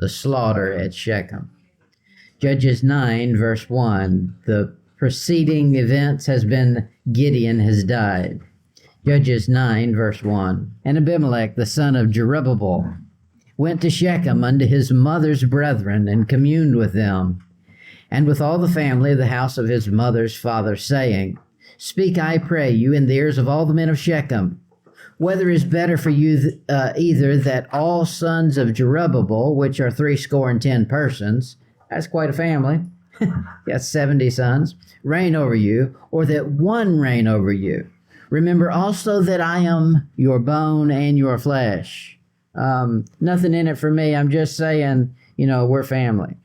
the slaughter at Shechem. Judges 9, verse 1, the preceding events has been Gideon has died. Judges 9, verse 1, and Abimelech, the son of Jerubbaal, went to Shechem unto his mother's brethren, and communed with them, and with all the family of the house of his mother's father, saying, Speak, I pray you, in the ears of all the men of Shechem, whether is better for you either that all sons of Jerubbaal, which are 70 persons, that's quite a family, got 70 sons, reign over you, or that one reign over you. Remember also that I am your bone and your flesh. Nothing in it for me. I'm just saying, we're family.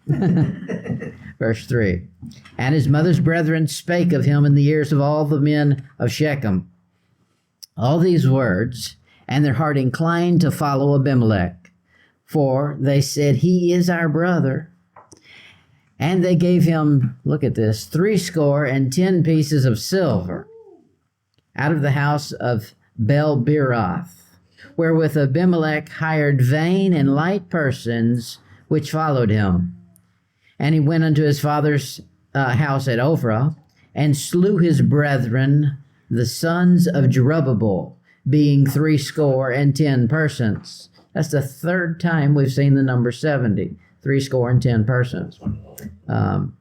Verse 3. And his mother's brethren spake of him in the ears of all the men of Shechem all these words, and their heart inclined to follow Abimelech. For they said, He is our brother. And they gave him, look at this, 70 pieces of silver out of the house of Bel-Beroth, wherewith Abimelech hired vain and light persons which followed him. And he went unto his father's house at Ophrah, and slew his brethren, the sons of Jerubbaal, being 70 persons. That's the third time we've seen the number 70, 70 persons. And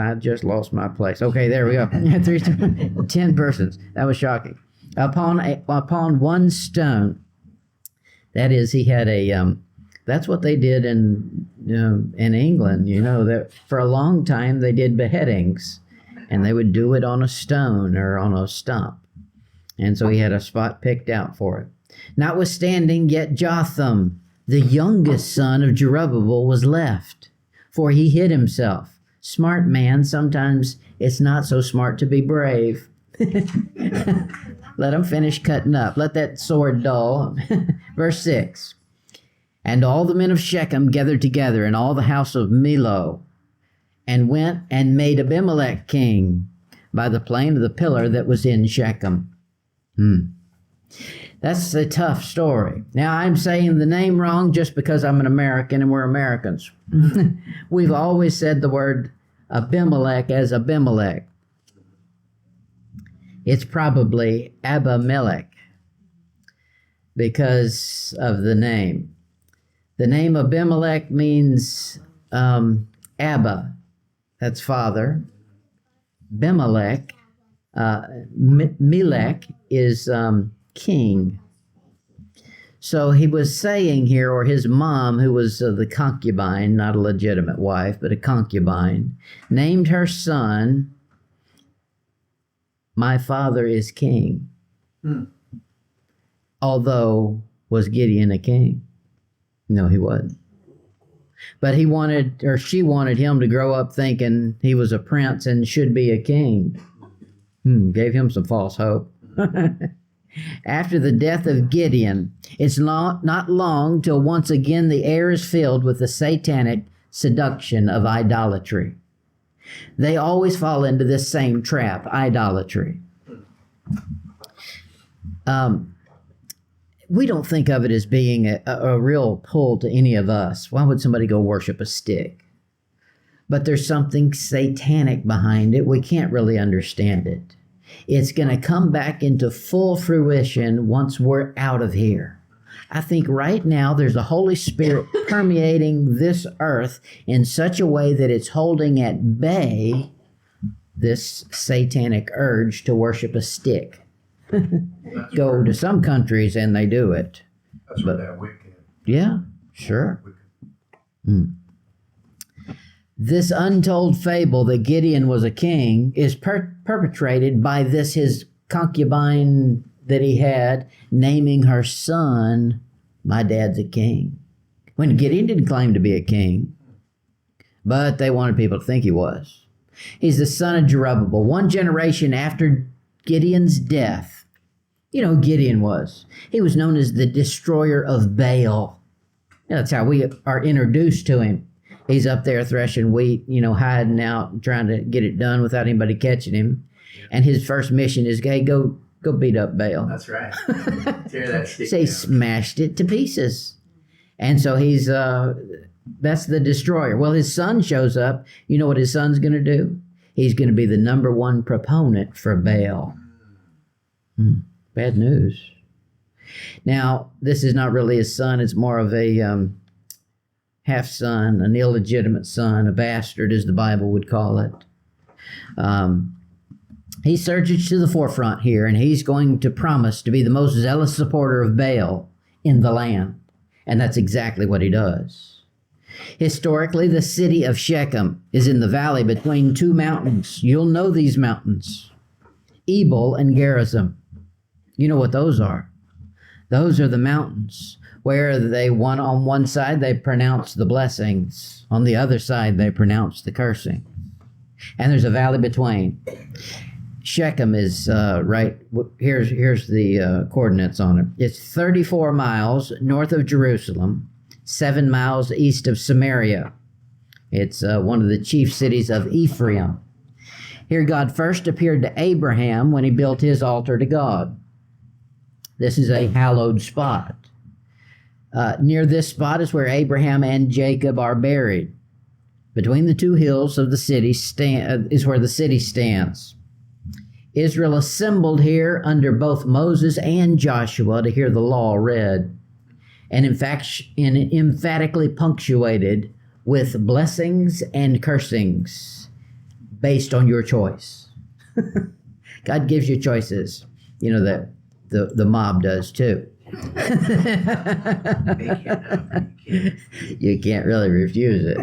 I just lost my place. Okay, there we go. 10 persons. That was shocking. Upon one stone. That is, he had a. That's what they did in England. That for a long time they did beheadings, and they would do it on a stone or on a stump. And so he had a spot picked out for it. Notwithstanding, yet Jotham, the youngest son of Jerubbaal, was left, for he hid himself. Smart man, sometimes it's not so smart to be brave. Let him finish cutting up. Let that sword dull. Verse 6. And all the men of Shechem gathered together, and all the house of Milo, and went and made Abimelech king by the plain of the pillar that was in Shechem. That's a tough story. Now, I'm saying the name wrong just because I'm an American and we're Americans. We've always said the word Abimelech as Abimelech. It's probably Abimelech because of the name. The name Abimelech means Abba, that's father. Bimelech, Melech is king. So he was saying here, or his mom, who was the concubine, not a legitimate wife, but a concubine, named her son, My father is king. Although, was Gideon a king? No, he wasn't. But she wanted him to grow up thinking he was a prince and should be a king. Gave him some false hope. After the death of Gideon, it's not long till once again the air is filled with the satanic seduction of idolatry. They always fall into this same trap, idolatry. We don't think of it as being a real pull to any of us. Why would somebody go worship a stick? But there's something satanic behind it. We can't really understand it. It's going to come back into full fruition once we're out of here. I think right now there's a Holy Spirit permeating this earth in such a way that it's holding at bay this satanic urge to worship a stick. Go to some countries and they do it. That's what that wicked. Yeah, sure. This untold fable that Gideon was a king is perpetrated by his concubine that he had, naming her son, My dad's a king. When Gideon didn't claim to be a king, but they wanted people to think he was. He's the son of Jerubbaal, one generation after Gideon's death. You know who Gideon was. He was known as the destroyer of Baal. That's how we are introduced to him. He's up there threshing wheat, hiding out, trying to get it done without anybody catching him. And his first mission is, hey, go Go beat up Baal. That's right. Tear that stick So he down. smashed it to pieces. And so he's, that's the destroyer. Well, his son shows up. You know what his son's going to do? He's going to be the number one proponent for Baal. Bad news. Now, this is not really his son. It's more of a half-son, an illegitimate son, a bastard, as the Bible would call it. He surges to the forefront here, and he's going to promise to be the most zealous supporter of Baal in the land. And that's exactly what he does. Historically, the city of Shechem is in the valley between two mountains. You'll know these mountains, Ebal and Gerizim. You know what those are. Those are the mountains where on one side they pronounce the blessings, on the other side they pronounce the cursing. And there's a valley between. Shechem is right, here's the coordinates on it. It's 34 miles north of Jerusalem, 7 miles east of Samaria. It's one of the chief cities of Ephraim. Here God first appeared to Abraham when he built his altar to God. This is a hallowed spot. Near this spot is where Abraham and Jacob are buried. Between the two hills of the city is where the city stands. Israel assembled here under both Moses and Joshua to hear the law read, and in fact, emphatically punctuated with blessings and cursings based on your choice. God gives you choices. You know that the mob does too. You can't really refuse it.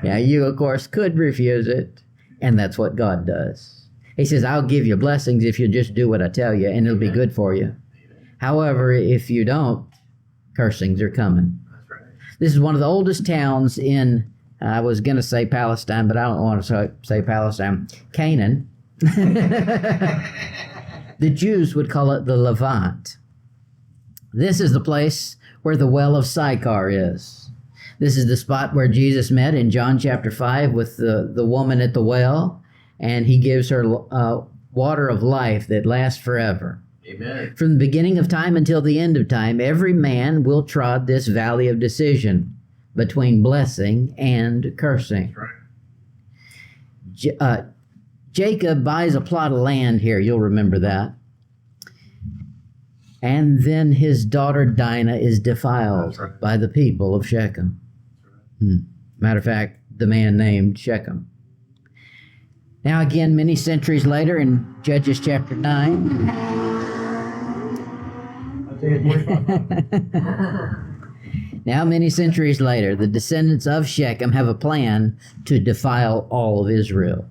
Now, you, of course, could refuse it, and that's what God does. He says, I'll give you blessings if you just do what I tell you, and it'll be good for you. However, if you don't, cursings are coming. This is one of the oldest towns in, I was going to say Palestine, but I don't want to say Palestine, Canaan. The Jews would call it the Levant. This is the place where the well of Sychar is. This is the spot where Jesus met in John chapter 5 with the woman at the well, and he gives her water of life that lasts forever. Amen. From the beginning of time until the end of time, every man will trod this valley of decision between blessing and cursing. That's right. Jacob buys a plot of land here. You'll remember that. And then his daughter Dinah is defiled by the people of Shechem. Matter of fact, the man named Shechem. Now again, many centuries later in Judges chapter 9. Now, many centuries later, the descendants of Shechem have a plan to defile all of Israel.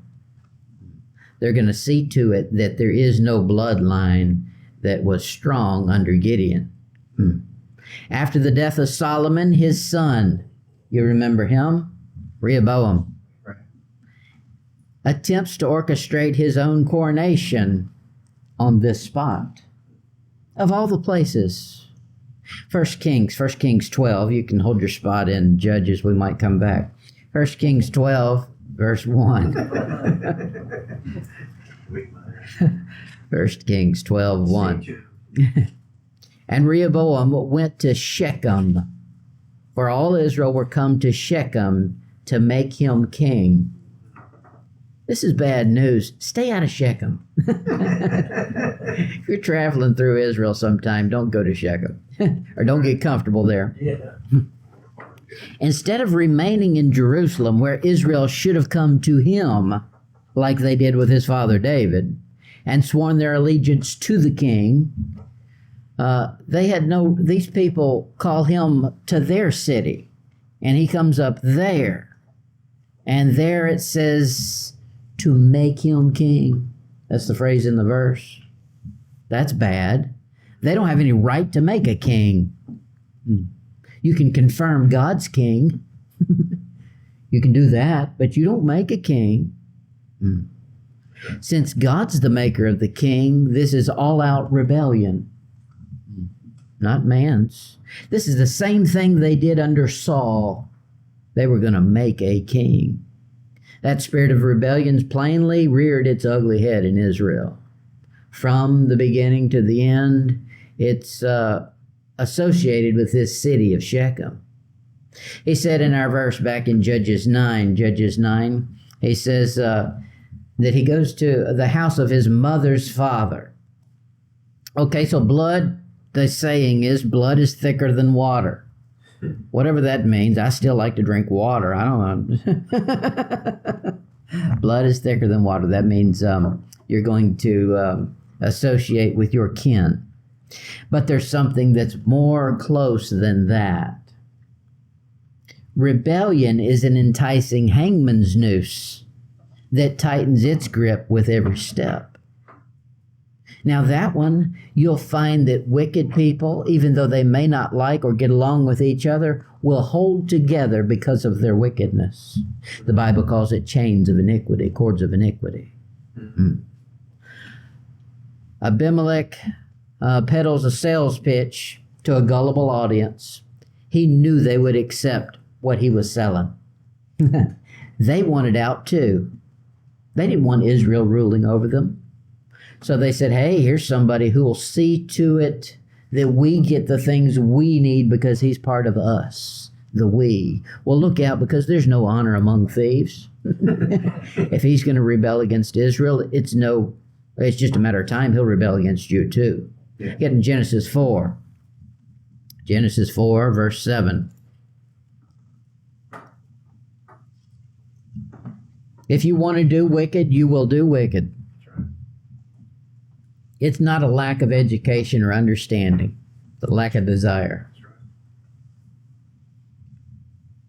They're going to see to it that there is no bloodline that was strong under Gideon. After the death of Solomon, his son, you remember him? Rehoboam. Right. Attempts to orchestrate his own coronation on this spot. Of all the places. 1 Kings 12. You can hold your spot in Judges. We might come back. 1 Kings 12, verse 1. 1 Kings 12, 1. And Rehoboam went to Shechem, for all Israel were come to Shechem to make him king. This is bad news. Stay out of Shechem. If you're traveling through Israel sometime, don't go to Shechem. Or don't get comfortable there. Yeah. Instead of remaining in Jerusalem, where Israel should have come to him, like they did with his father David, and sworn their allegiance to the king, these people call him to their city, and he comes up there. And there it says, to make him king. That's the phrase in the verse. That's bad. They don't have any right to make a king. You can confirm God's king. You can do that, but you don't make a king. Since God's the maker of the king, this is all-out rebellion, not man's. This is the same thing they did under Saul. They were going to make a king. That spirit of rebellion plainly reared its ugly head in Israel. From the beginning to the end, it's associated with this city of Shechem. He said in our verse back in Judges 9, he says that he goes to the house of his mother's father. Okay, so blood, the saying is, blood is thicker than water. Whatever that means, I still like to drink water. I don't know. Blood is thicker than water. That means you're going to associate with your kin. But there's something that's more close than that. Rebellion is an enticing hangman's noose that tightens its grip with every step. Now that one, you'll find that wicked people, even though they may not like or get along with each other, will hold together because of their wickedness. The Bible calls it chains of iniquity, cords of iniquity. Abimelech peddles a sales pitch to a gullible audience. He knew they would accept what he was selling. They wanted out too. They didn't want Israel ruling over them. So they said, hey, here's somebody who will see to it that we get the things we need because he's part of us, the we. Well, look out, because there's no honor among thieves. If he's going to rebel against Israel, it's just a matter of time he'll rebel against you too. Yeah. Get in Genesis 4. Genesis 4, verse 7. If you want to do wicked, you will do wicked. It's not a lack of education or understanding, but lack of desire.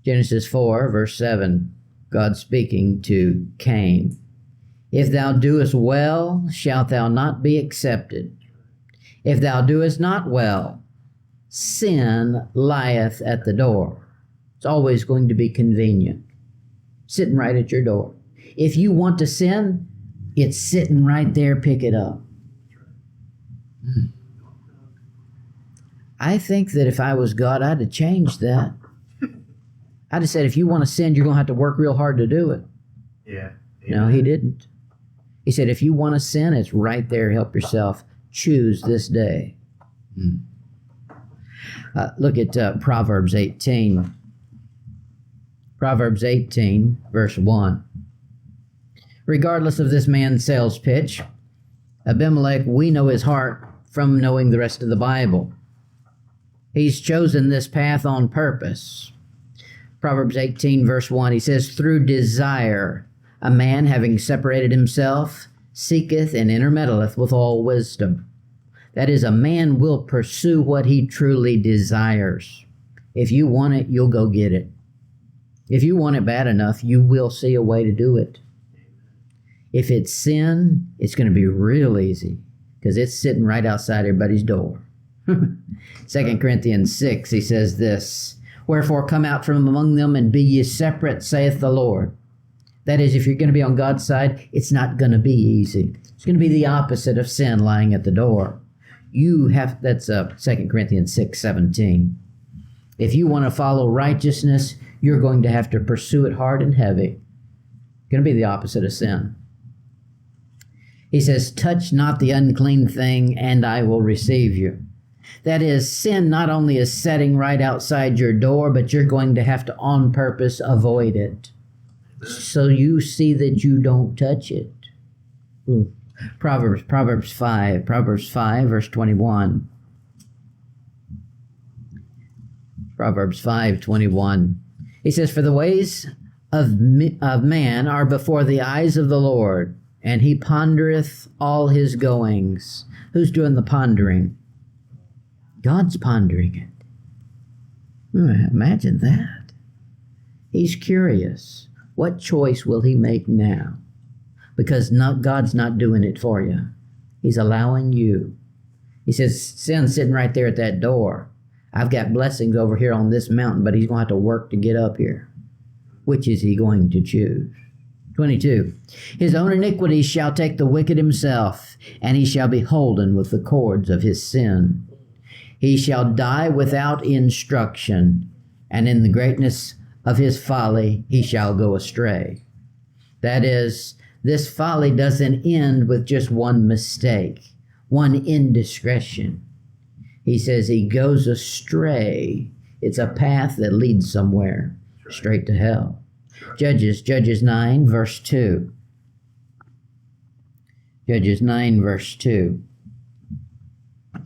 Genesis 4, verse 7, God speaking to Cain. If thou doest well, shalt thou not be accepted. If thou doest not well, sin lieth at the door. It's always going to be convenient, sitting right at your door. If you want to sin, it's sitting right there, pick it up. I think that if I was God, I'd have changed that. I'd have said, if you want to sin, you're going to have to work real hard to do it. Yeah. No, he didn't. He said, if you want to sin, it's right there. Help yourself. Choose this day. Look at Proverbs 18. Proverbs 18, verse 1. Regardless of this man's sales pitch, Abimelech, we know his heart from knowing the rest of the Bible. He's chosen this path on purpose. Proverbs 18, verse 1, he says, through desire, a man having separated himself, seeketh and intermeddleth with all wisdom. That is, a man will pursue what he truly desires. If you want it, you'll go get it. If you want it bad enough, you will see a way to do it. If it's sin, it's going to be real easy because it's sitting right outside everybody's door. 2 Corinthians 6, he says this, wherefore come out from among them and be ye separate, saith the Lord. That is, if you're going to be on God's side, it's not going to be easy. It's going to be the opposite of sin lying at the door. That's 2 Corinthians 6:17. If you want to follow righteousness, you're going to have to pursue it hard and heavy. It's going to be the opposite of sin. He says, touch not the unclean thing, and I will receive you. That is, sin not only is setting right outside your door, but you're going to have to on purpose avoid it. So you see that you don't touch it. Ooh. Proverbs 5, verse 21. Proverbs 5:21. He says, for the ways of man are before the eyes of the Lord, and he pondereth all his goings. Who's doing the pondering? God's pondering it. Imagine that. He's curious. What choice will he make now? Because God's not doing it for you. He's allowing you. He says, sin's sitting right there at that door. I've got blessings over here on this mountain, but he's going to have to work to get up here. Which is he going to choose? 22. His own iniquities shall take the wicked himself, and he shall be holden with the cords of his sin. He shall die without instruction, and in the greatness of his folly he shall go astray. That is, this folly doesn't end with just one mistake, one indiscretion. He says he goes astray. It's a path that leads somewhere, straight to hell. Judges 9, verse 2. Judges 9, verse 2.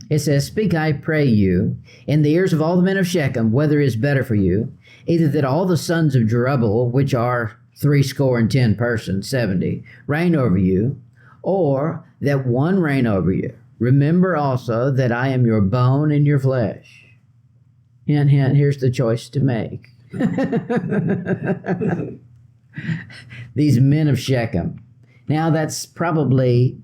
It says, "Speak, I pray you, in the ears of all the men of Shechem, whether it is better for you, either that all the sons of Jerubbaal, which are 70 persons, 70, reign over you, or that one reign over you. Remember also that I am your bone and your flesh." Hint, hint, here's the choice to make. These men of Shechem. Now that's probably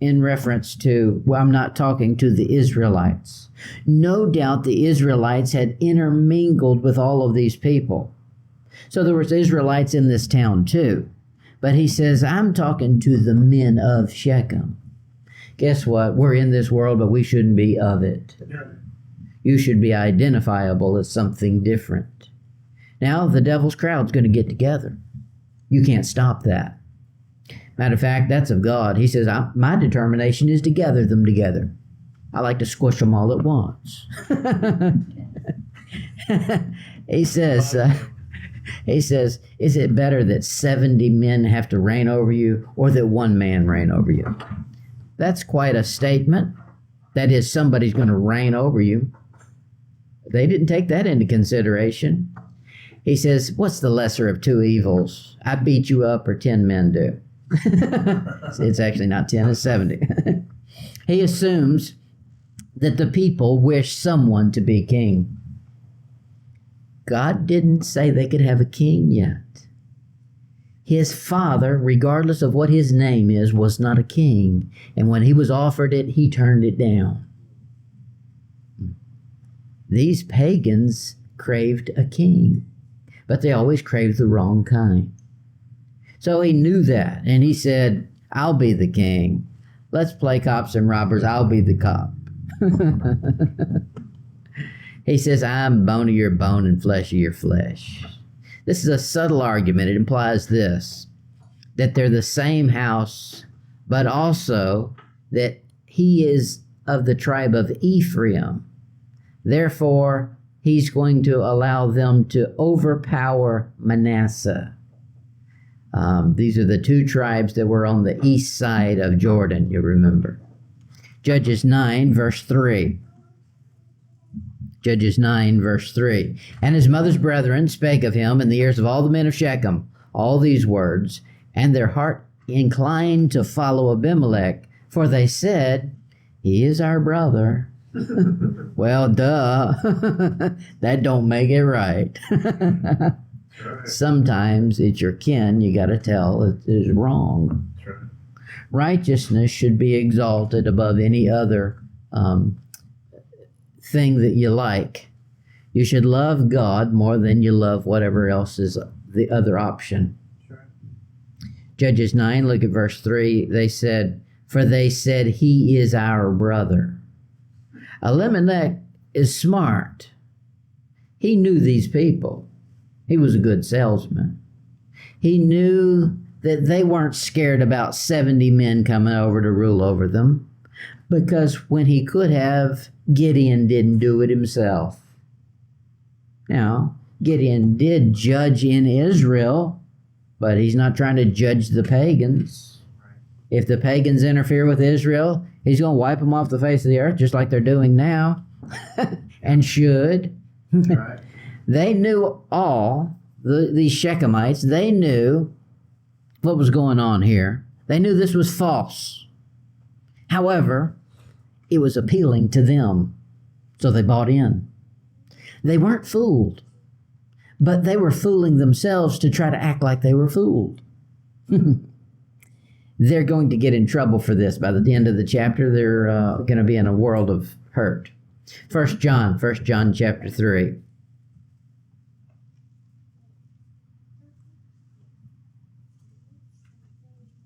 in reference to, well, I'm not talking to the Israelites. No doubt the Israelites had intermingled with all of these people. So there was Israelites in this town too. But he says, I'm talking to the men of Shechem. Guess what? We're in this world, but we shouldn't be of it. You should be identifiable as something different. Now the devil's crowd's going to get together. You can't stop that. Matter of fact, that's of God. He says, my determination is to gather them together. I like to squish them all at once. He says, is it better that 70 men have to reign over you or that one man reign over you? That's quite a statement. That is, somebody's going to reign over you. They didn't take that into consideration. He says, what's the lesser of two evils? I beat you up or 10 men do. It's actually not 10, it's 70. He assumes that the people wish someone to be king. God didn't say they could have a king yet. His father, regardless of what his name is, was not a king. And when he was offered it, he turned it down. These pagans craved a king, but they always craved the wrong kind. So he knew that, and he said, I'll be the king. Let's play cops and robbers. I'll be the cop. He says, I'm bone of your bone and flesh of your flesh. This is a subtle argument. It implies this, that they're the same house, but also that he is of the tribe of Ephraim. Therefore, he's going to allow them to overpower Manasseh. These are the two tribes that were on the east side of Jordan, you remember. Judges 9, verse 3. Judges 9, verse 3. And his mother's brethren spake of him in the ears of all the men of Shechem all these words, and their heart inclined to follow Abimelech, for they said, he is our brother. Well, duh. That don't make it right. Sometimes it's your kin you got to tell it is wrong. Right. Righteousness should be exalted above any other thing that you like. You should love God more than you love whatever else is the other option. Right. Judges 9, look at verse 3. They said, for they said, he is our brother. Elimelech is smart. He knew these people. He was a good salesman. He knew that they weren't scared about 70 men coming over to rule over them, because when he could have, Gideon didn't do it himself. Now, Gideon did judge in Israel, but he's not trying to judge the pagans. If the pagans interfere with Israel, he's going to wipe them off the face of the earth, just like they're doing now, and should. Right. They knew all, these Shechemites, they knew what was going on here. They knew this was false. However, it was appealing to them, so they bought in. They weren't fooled, but they were fooling themselves to try to act like they were fooled. They're going to get in trouble for this. By the end of the chapter, they're going to be in a world of hurt. 1 John chapter 3.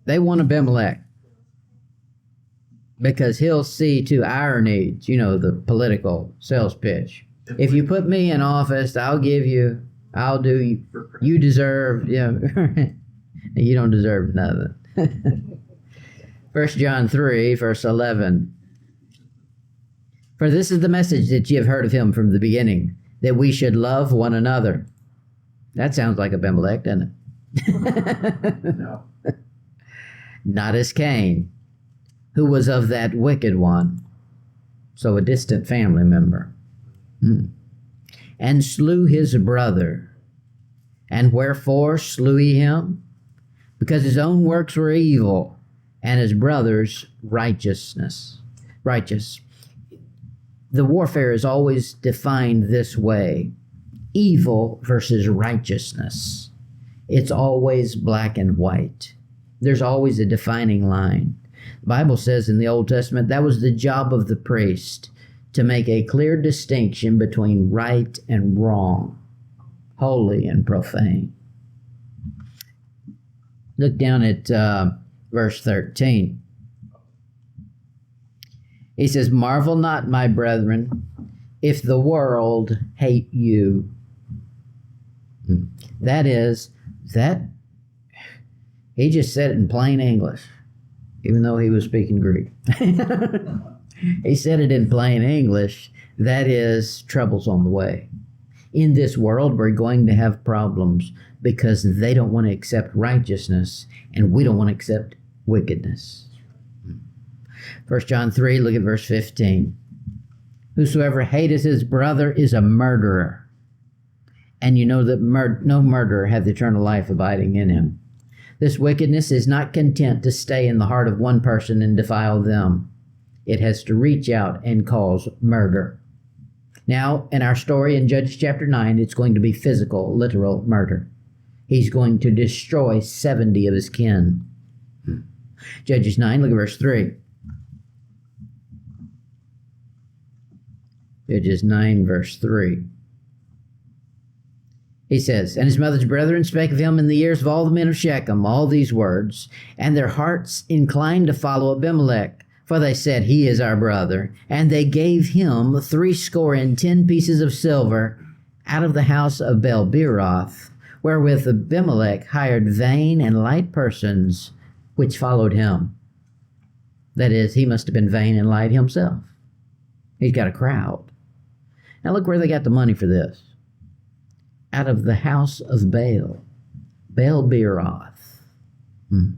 They want Abimelech because he'll see to our needs, the political sales pitch. If you put me in office, I'll do, you deserve, You don't deserve nothing. 1 John 3, verse 11. For this is the message that ye have heard of him from the beginning, that we should love one another. That sounds like Abimelech, doesn't it? No. Not as Cain, who was of that wicked one, so a distant family member, and slew his brother. And wherefore slew he him? Because his own works were evil, and his brother's righteous. The warfare is always defined this way: evil versus righteousness. It's always black and white. There's always a defining line. The Bible says in the Old Testament that was the job of the priest, to make a clear distinction between right and wrong, holy and profane. Look down at verse 13. He says, marvel not, my brethren, if the world hate you. He just said it in plain English, even though he was speaking Greek. He said it in plain English. That is, trouble's on the way. In this world, we're going to have problems because they don't want to accept righteousness, and we don't want to accept wickedness. 1 John 3, look at verse 15. Whosoever hateth his brother is a murderer, and you know that no murderer hath eternal life abiding in him. This wickedness is not content to stay in the heart of one person and defile them. It has to reach out and cause murder. Now, in our story in Judges chapter 9, it's going to be physical, literal murder. He's going to destroy 70 of his kin. Judges 9, look at verse 3. Judges 9, verse 3. He says, and his mother's brethren spake of him in the ears of all the men of Shechem all these words, and their hearts inclined to follow Abimelech, for they said, he is our brother. And they gave him 70 pieces of silver out of the house of Baal-beroth, wherewith Abimelech hired vain and light persons, which followed him. That is, he must have been vain and light himself. He's got a crowd. Now look where they got the money for this. Out of the house of Baal, Baal-beroth. Wonder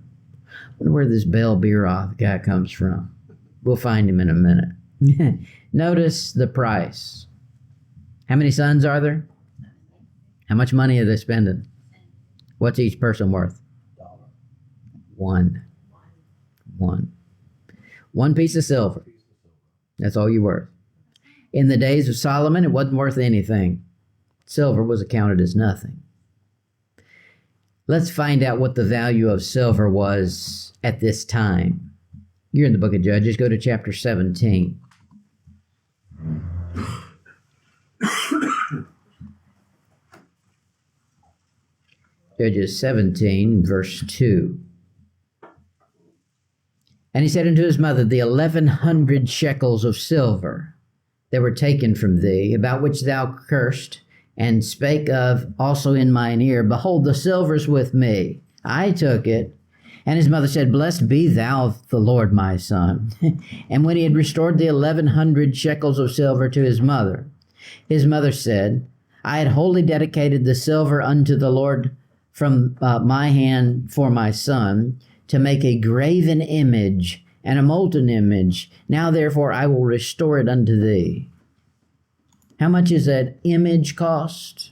where this Baal-beroth guy comes from. We'll find him in a minute. Notice the price. How many sons are there? How much money are they spending? What's each person worth? One. One piece of silver. That's all you're worth. In the days of Solomon, it wasn't worth anything. Silver was accounted as nothing. Let's find out what the value of silver was at this time. You're in the book of Judges. Go to chapter 17. Judges 17, verse 2. And he said unto his mother, the 1,100 shekels of silver that were taken from thee, about which thou cursed, and spake of also in mine ear, behold, the silver's with me. I took it. And his mother said, blessed be thou of the Lord, my son. And when he had restored the 1,100 shekels of silver to his mother said, I had wholly dedicated the silver unto the Lord from my hand for my son, to make a graven image and a molten image. Now therefore I will restore it unto thee. How much is that image cost?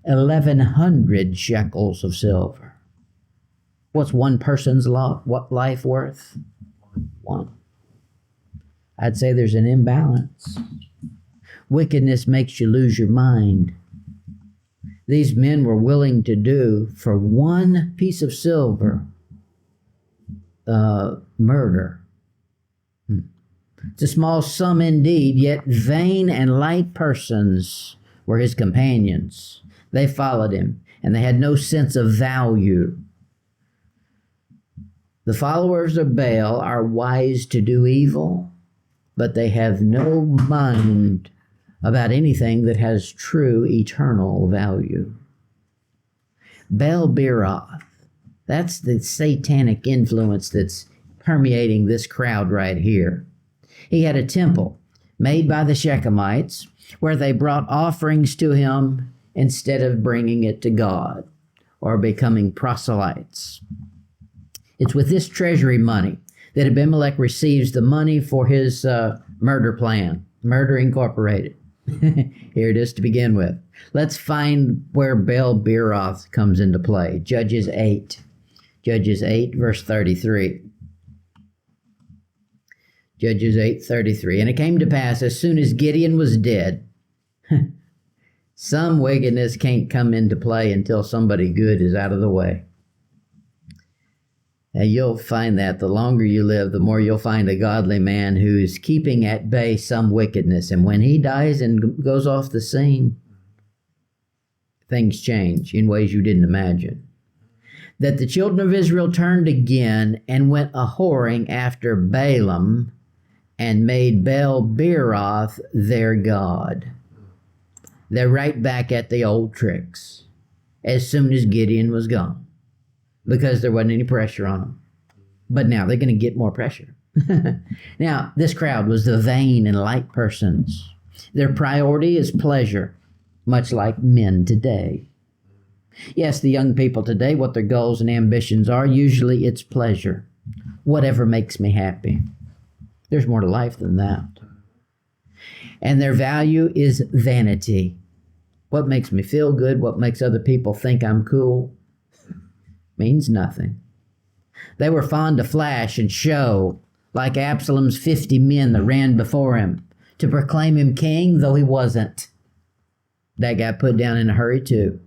1,100 shekels of silver. What's one person's life worth? One. I'd say there's an imbalance. Wickedness makes you lose your mind. These men were willing to do for one piece of silver murder. It's a small sum indeed, yet vain and light persons were his companions. They followed him, and they had no sense of value. The followers of Baal are wise to do evil, but they have no mind about anything that has true eternal value. Baal-beroth, That's the satanic influence that's permeating this crowd right here. He had a temple made by the Shechemites where they brought offerings to him instead of bringing it to God or becoming proselytes. It's with this treasury money that Abimelech receives the money for his murder plan, Murder Incorporated. Here it is to begin with. Let's find where Baal-Beeroth comes into play. Judges 8. Judges 8, verse 33. Judges 8:33. And it came to pass, as soon as Gideon was dead, some wickedness can't come into play until somebody good is out of the way. And you'll find that the longer you live, the more you'll find a godly man who's keeping at bay some wickedness. And when he dies and goes off the scene, things change in ways you didn't imagine. That the children of Israel turned again and went a-whoring after Balaam and made Baal-Beeroth their god. They're right back at the old tricks as soon as Gideon was gone, because there wasn't any pressure on them. But now they're going to get more pressure. Now, this crowd was the vain and light persons. Their priority is pleasure, much like men today. Yes, the young people today, what their goals and ambitions are, usually it's pleasure. Whatever makes me happy. There's more to life than that. And their value is vanity. What makes me feel good, what makes other people think I'm cool, means nothing. They were fond to flash and show, like Absalom's 50 men that ran before him, to proclaim him king, though he wasn't. That got put down in a hurry, too.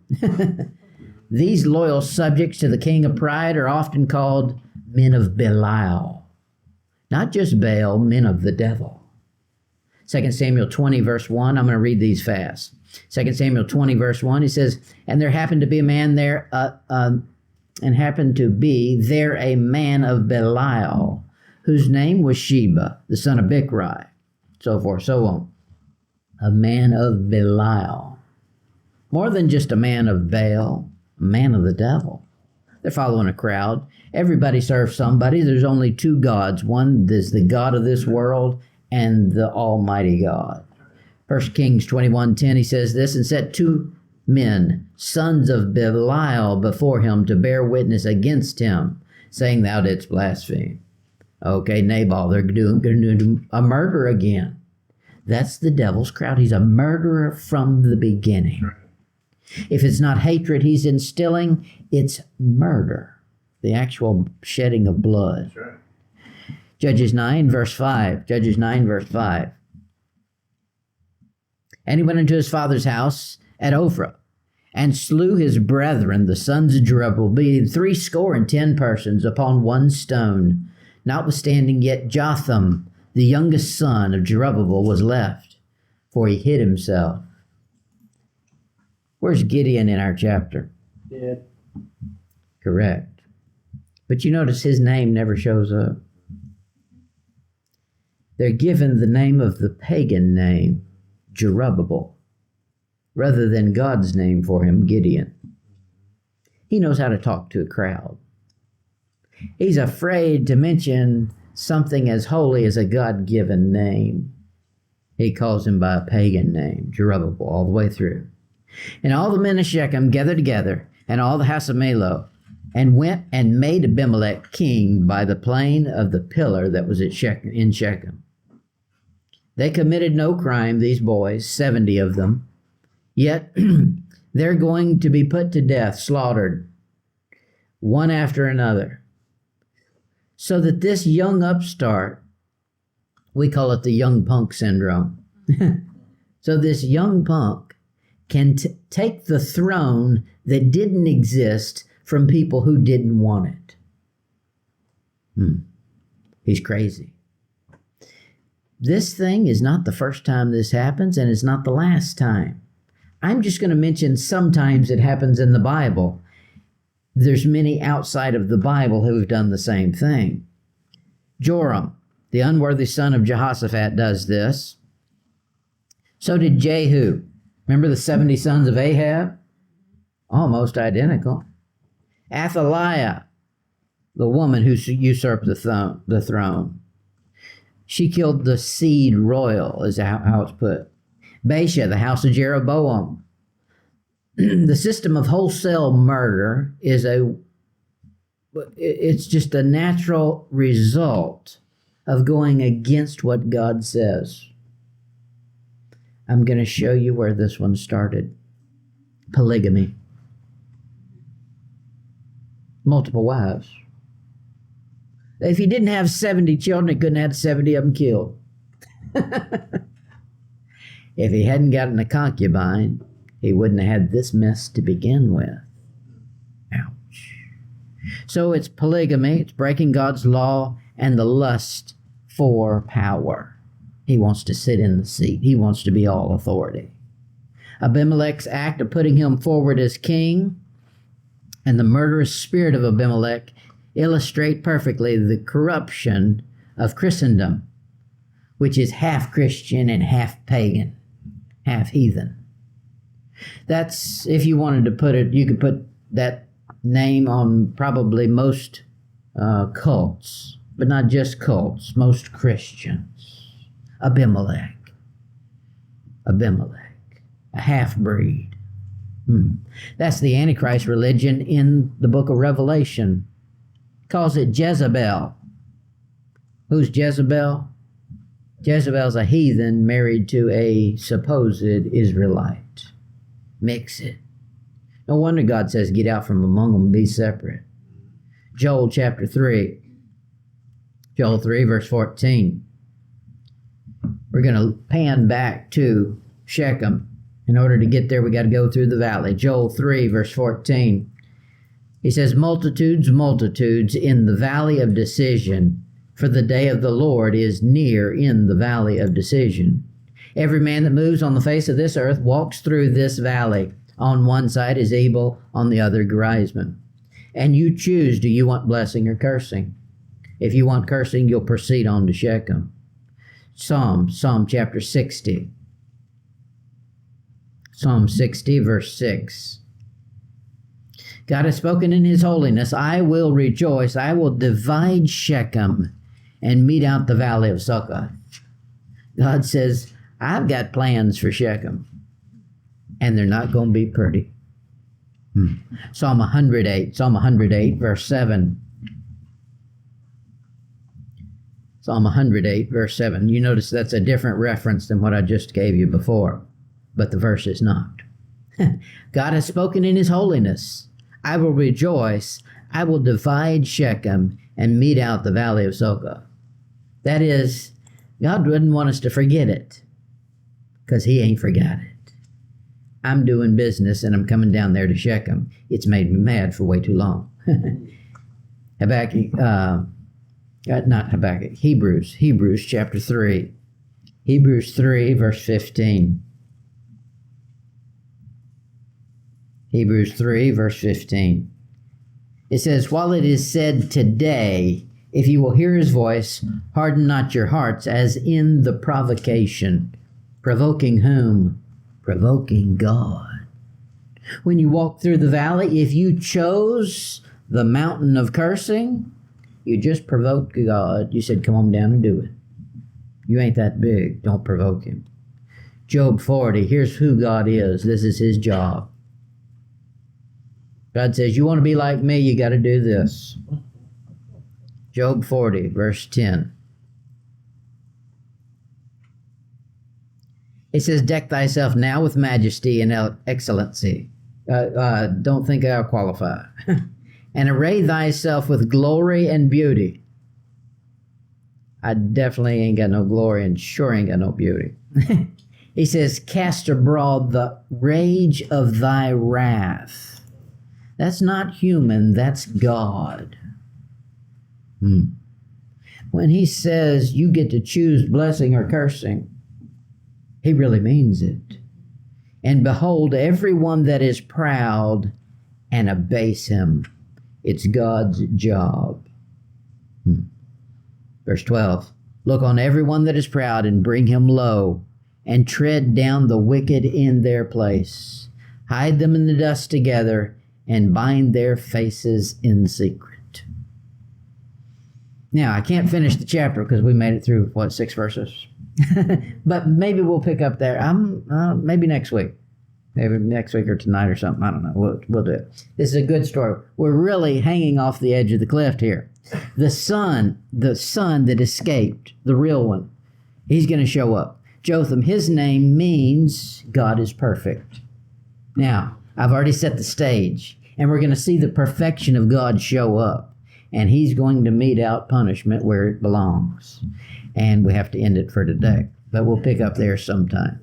These loyal subjects to the king of pride are often called men of Belial. Not just Baal, men of the devil. 2 Samuel 20, verse 1, I'm going to read these fast. 2 Samuel 20, verse 1, he says, and there happened to be a man there, a man of Belial, whose name was Sheba, the son of Bichri, so forth, so on. A man of Belial. More than just a man of Baal, a man of the devil. They're following a crowd. Everybody serves somebody. There's only two gods. One is the God of this world and the Almighty God. 1 Kings 21:10, he says this, and set two men, sons of Belial, before him to bear witness against him, saying, thou didst blaspheme. Okay, Nabal, they're going to do a murder again. That's the devil's crowd. He's a murderer from the beginning. If it's not hatred he's instilling, it's murder, the actual shedding of blood. That's right. Judges 9, verse 5. Judges 9, verse 5. And he went into his father's house at Ophrah, and slew his brethren, the sons of Jerubbaal, being 70 persons upon one stone. Notwithstanding, yet Jotham, the youngest son of Jerubbaal, was left, for he hid himself. Where's Gideon in our chapter? Dead. Correct. But you notice his name never shows up. They're given the name of the pagan name, Jerubbaal, rather than God's name for him, Gideon. He knows how to talk to a crowd. He's afraid to mention something as holy as a God-given name. He calls him by a pagan name, Jerubbaal, all the way through. And all the men of Shechem gathered together, and all the house of Milo, and went and made Abimelech king by the plain of the pillar that was at in Shechem. They committed no crime, these boys, 70 of them, yet they're going to be put to death, slaughtered, one after another. So that this young upstart, we call it the young punk syndrome. So this young punk can take the throne that didn't exist from people who didn't want it. He's crazy. This thing is not the first time this happens, and it's not the last time. I'm just going to mention sometimes it happens in the Bible. There's many outside of the Bible who have done the same thing. Joram, the unworthy son of Jehoshaphat, does this. So did Jehu. Remember the 70 sons of Ahab? Almost identical. Athaliah, the woman who usurped the throne. She killed the seed royal, is how it's put. Baasha, the house of Jeroboam. The system of wholesale murder it's just a natural result of going against what God says. I'm going to show you where this one started. Polygamy. Multiple wives. If he didn't have 70 children, he couldn't have 70 of them killed. If he hadn't gotten a concubine, he wouldn't have had this mess to begin with. Ouch. So it's polygamy, it's breaking God's law, and the lust for power. He wants to sit in the seat. He wants to be all authority. Abimelech's act of putting him forward as king and the murderous spirit of Abimelech illustrate perfectly the corruption of Christendom, which is half Christian and half pagan, half heathen. That's, if you wanted to put it, you could put that name on probably most cults, but not just cults, most Christians. Abimelech, a half-breed. That's the Antichrist religion in the book of Revelation. Calls it Jezebel. Who's Jezebel? Jezebel's a heathen married to a supposed Israelite. Mix it. No wonder God says, get out from among them and be separate. Joel chapter 3. Joel 3 verse 14. We're going to pan back to Shechem. In order to get there, we got to go through the valley. Joel 3 verse 14. He says, multitudes, multitudes in the valley of decision, for the day of the Lord is near in the valley of decision. Every man that moves on the face of this earth walks through this valley. On one side is evil, on the other Gerizim. And you choose, do you want blessing or cursing? If you want cursing, you'll proceed on to Shechem. Psalm chapter 60. Psalm 60 verse 6. God has spoken in his holiness, I will rejoice, I will divide Shechem and mete out the valley of Succoth. God says, I've got plans for Shechem, and they're not going to be pretty. Psalm 108 verse 7. Psalm 108 verse 7. You notice that's a different reference than what I just gave you before, but the verse is not. God has spoken in his holiness. I will rejoice, I will divide Shechem and mete out the valley of Succoth. That is, God wouldn't want us to forget it, because he ain't forgot it. I'm doing business and I'm coming down there to Shechem. It's made me mad for way too long. Hebrews chapter 3. Hebrews 3 verse 15. Hebrews 3, verse 15. It says, while it is said today, if you will hear his voice, harden not your hearts as in the provocation. Provoking whom? Provoking God. When you walk through the valley, if you chose the mountain of cursing, you just provoked God. You said, come on down and do it. You ain't that big. Don't provoke him. Job 40, here's who God is. This is his job. God says, you want to be like me, you got to do this. Job 40, verse 10. It says, deck thyself now with majesty and excellency. Don't think I'll qualify. And array thyself with glory and beauty. I definitely ain't got no glory and sure ain't got no beauty. He says, cast abroad the rage of thy wrath. That's not human, that's God. When he says you get to choose blessing or cursing, he really means it. And behold, everyone that is proud and abase him. It's God's job. Verse 12, look on everyone that is proud and bring him low, and tread down the wicked in their place. Hide them in the dust together, and bind their faces in secret. Now, I can't finish the chapter because we made it through, 6 verses? But maybe we'll pick up there. Maybe next week. Maybe next week or tonight or something. I don't know. We'll do it. This is a good story. We're really hanging off the edge of the cliff here. The son that escaped, the real one, he's going to show up. Jotham, his name means God is perfect. Now, I've already set the stage, and we're going to see the perfection of God show up, and he's going to mete out punishment where it belongs. And we have to end it for today, but we'll pick up there sometime.